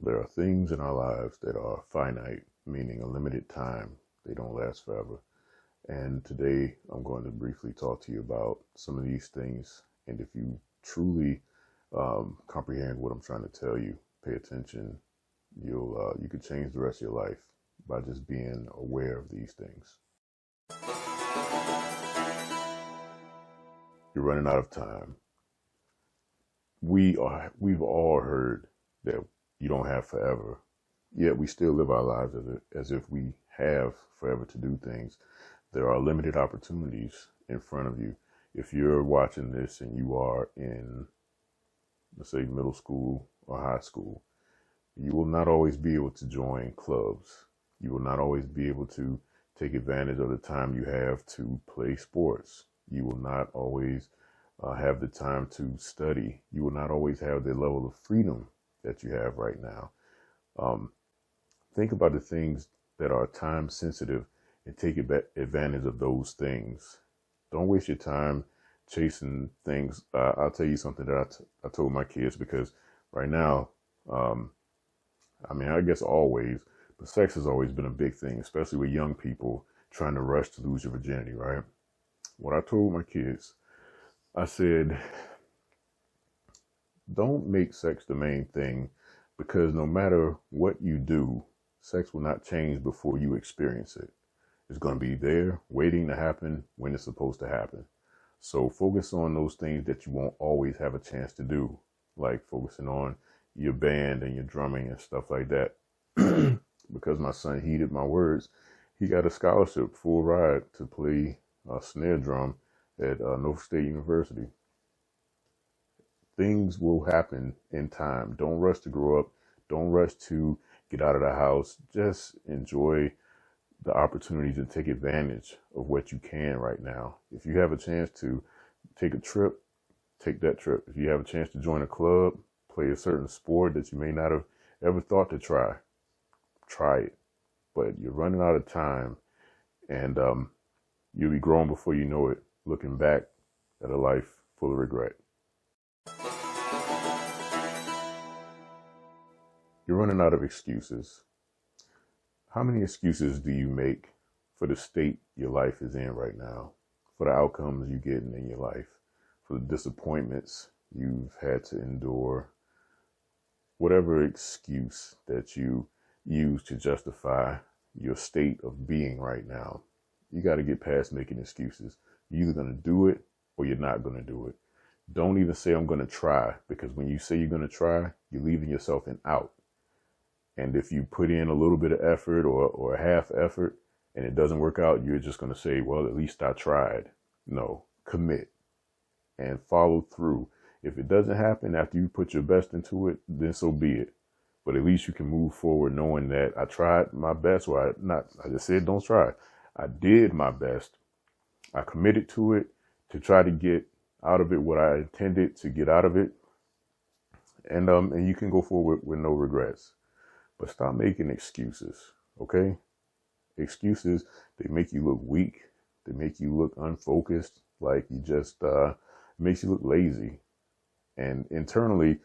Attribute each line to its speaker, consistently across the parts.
Speaker 1: There are things in our lives that are finite, meaning a limited time. They don't last forever. And today I'm going to briefly talk to you about some of these things. And if you truly comprehend what I'm trying to tell you, pay attention, you could change the rest of your life by just being aware of these things. You're running out of time. We've all heard that you don't have forever, yet we still live our lives as if we have forever to do things. There are limited opportunities in front of you. If you're watching this and you are in, let's say, middle school or high school, you will not always be able to join clubs. You will not always be able to take advantage of the time you have to play sports. You will not always have the time to study. You will not always have the level of freedom that you have right now. Think about the things that are time sensitive and take advantage of those things. Don't waste your time chasing things. I'll tell you something that I told my kids, because right now, I guess always, but sex has always been a big thing, especially with young people trying to rush to lose your virginity, right? What I told my kids, I said, don't make sex the main thing, because no matter what you do, sex will not change before you experience it. It's going to be there waiting to happen when it's supposed to happen. So focus on those things that you won't always have a chance to do, like focusing on your band and your drumming and stuff like that. Because my son heeded my words, he got a scholarship, full ride, to play snare drum at Norfolk State University. Things will happen in time. Don't rush to grow up. Don't rush to get out of the house. Just enjoy the opportunities and take advantage of what you can right now. If you have a chance to take a trip, take that trip. If you have a chance to join a club, play a certain sport that you may not have ever thought to try it. But you're running out of time, and you'll be grown before you know it, looking back at a life full of regret. You're running out of excuses. How many excuses do you make for the state your life is in right now, for the outcomes you're getting in your life, for the disappointments you've had to endure, whatever excuse that you use to justify your state of being right now? You got to get past making excuses. You're either going to do it or you're not going to do it. Don't even say I'm going to try, because when you say you're going to try, you're leaving yourself an out. And if you put in a little bit of effort or a half effort and it doesn't work out, you're just going to say, well, at least I tried. No, commit and follow through. If it doesn't happen after you put your best into it, then so be it. But at least you can move forward knowing that I tried my best. I just said don't try. I did my best. I committed to it to try to get out of it what I intended to get out of it. And you can go forward with no regrets. But stop making excuses, okay? Excuses, they make you look weak. They make you look unfocused, like you just, makes you look lazy. And internally,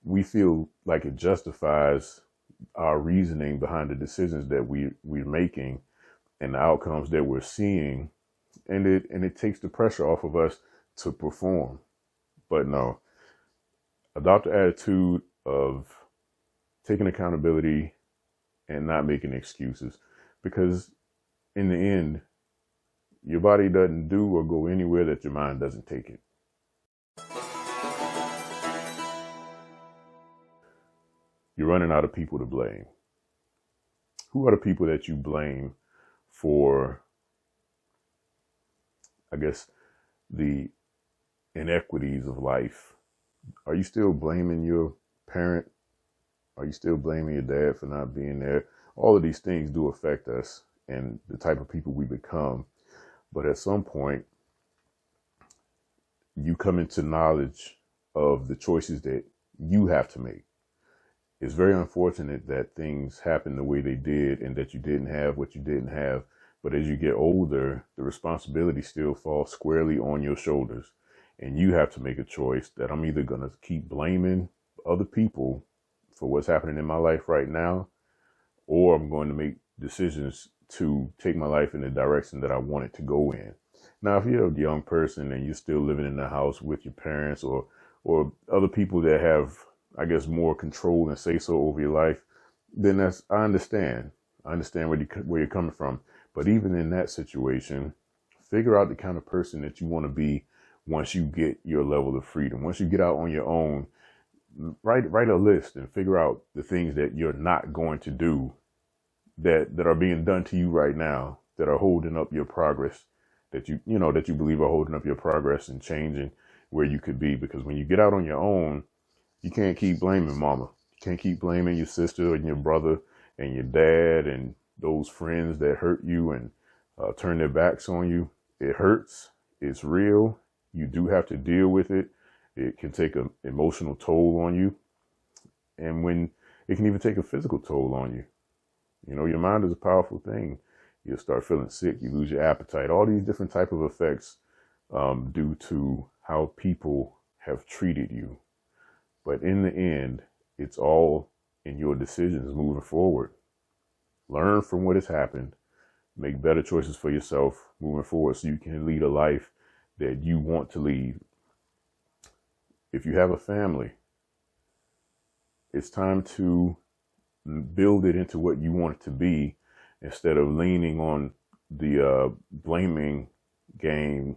Speaker 1: we feel like it justifies our reasoning behind the decisions that we're making and the outcomes that we're seeing. And it takes the pressure off of us to perform. But no, adopt the attitude of taking accountability and not making excuses, because in the end, your body doesn't do or go anywhere that your mind doesn't take it. You're running out of people to blame. Who are the people that you blame for, I guess, the inequities of life? Are you still blaming your parent? Are you still blaming your dad for not being there? All of these things do affect us and the type of people we become. But at some point, you come into knowledge of the choices that you have to make. It's very unfortunate that things happen the way they did and that you didn't have what you didn't have. But as you get older, the responsibility still falls squarely on your shoulders. And you have to make a choice that I'm either going to keep blaming other people for what's happening in my life right now, or I'm going to make decisions to take my life in the direction that I want it to go in. Now, if you're a young person and you're still living in the house with your parents or other people that have, I guess, more control and say so over your life, then I understand. I understand where you're coming from. But even in that situation, figure out the kind of person that you want to be once you get your level of freedom. Once you get out on your own, write a list and figure out the things that you're not going to do that are being done to you right now, that are holding up your progress, that you believe are holding up your progress and changing where you could be. Because when you get out on your own, you can't keep blaming mama. You can't keep blaming your sister and your brother and your dad and those friends that hurt you and turn their backs on you. It hurts. It's real. You do have to deal with it. It can take an emotional toll on you. And when it can even take a physical toll on you. You know, your mind is a powerful thing. You'll start feeling sick. You lose your appetite. All these different type of effects due to how people have treated you. But in the end, it's all in your decisions moving forward. Learn from what has happened. Make better choices for yourself moving forward so you can lead a life that you want to lead. If you have a family, it's time to build it into what you want it to be instead of leaning on the blaming game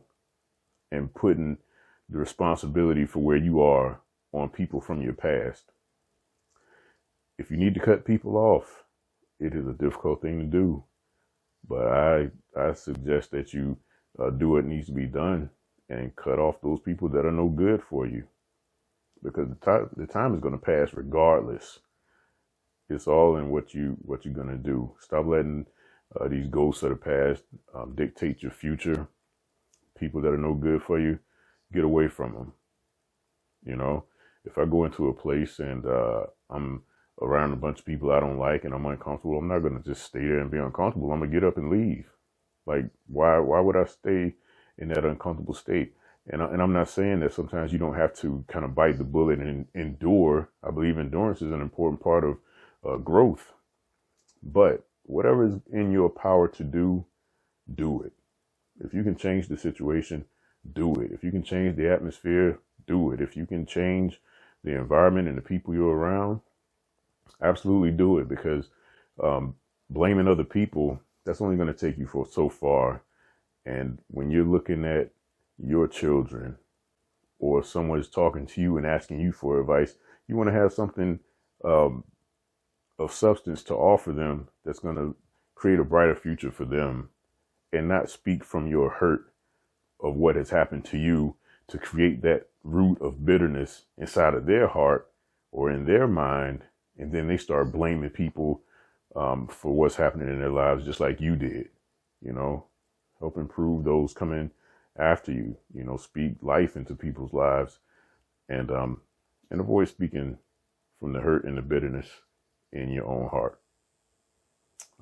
Speaker 1: and putting the responsibility for where you are on people from your past. If you need to cut people off, it is a difficult thing to do, but I suggest that you do what needs to be done and cut off those people that are no good for you, because the time is going to pass regardless. It's all in what you're going to do. Stop letting these ghosts of the past dictate your future. People that are no good for you, get away from them. You know, if I go into a place and I'm around a bunch of people I don't like and I'm uncomfortable, I'm not going to just stay there and be uncomfortable. I'm going to get up and leave. Like, why would I stay in that uncomfortable state? And I'm not saying that sometimes you don't have to kind of bite the bullet and endure. I believe endurance is an important part of growth. But whatever is in your power to do, do it. If you can change the situation, do it. If you can change the atmosphere, do it. If you can change the environment and the people you're around, absolutely do it. Because blaming other people, that's only going to take you for so far. And when you're looking at your children or someone is talking to you and asking you for advice, you want to have something of substance to offer them that's going to create a brighter future for them, and not speak from your hurt of what has happened to you to create that root of bitterness inside of their heart or in their mind. And then they start blaming people for what's happening in their lives, just like you did. You know, help improve those coming after you. You know, speak life into people's lives, and avoid speaking from the hurt and the bitterness in your own heart.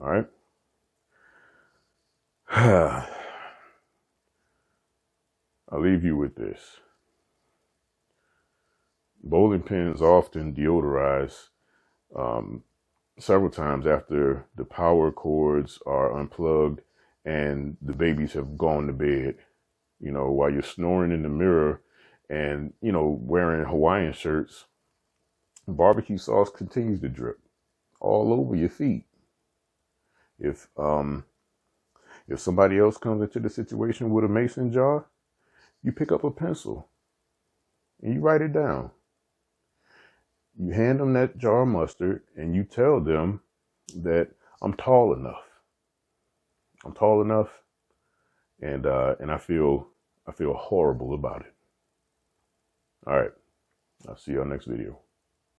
Speaker 1: All right. I'll leave you with this. Bowling pins often deodorize several times after the power cords are unplugged and the babies have gone to bed. You know, while you're snoring in the mirror and, you know, wearing Hawaiian shirts, barbecue sauce continues to drip all over your feet. If somebody else comes into the situation with a mason jar, you pick up a pencil and you write it down. You hand them that jar of mustard and you tell them that I'm tall enough. I'm tall enough, and I feel horrible about it. All right. I'll see you on next video.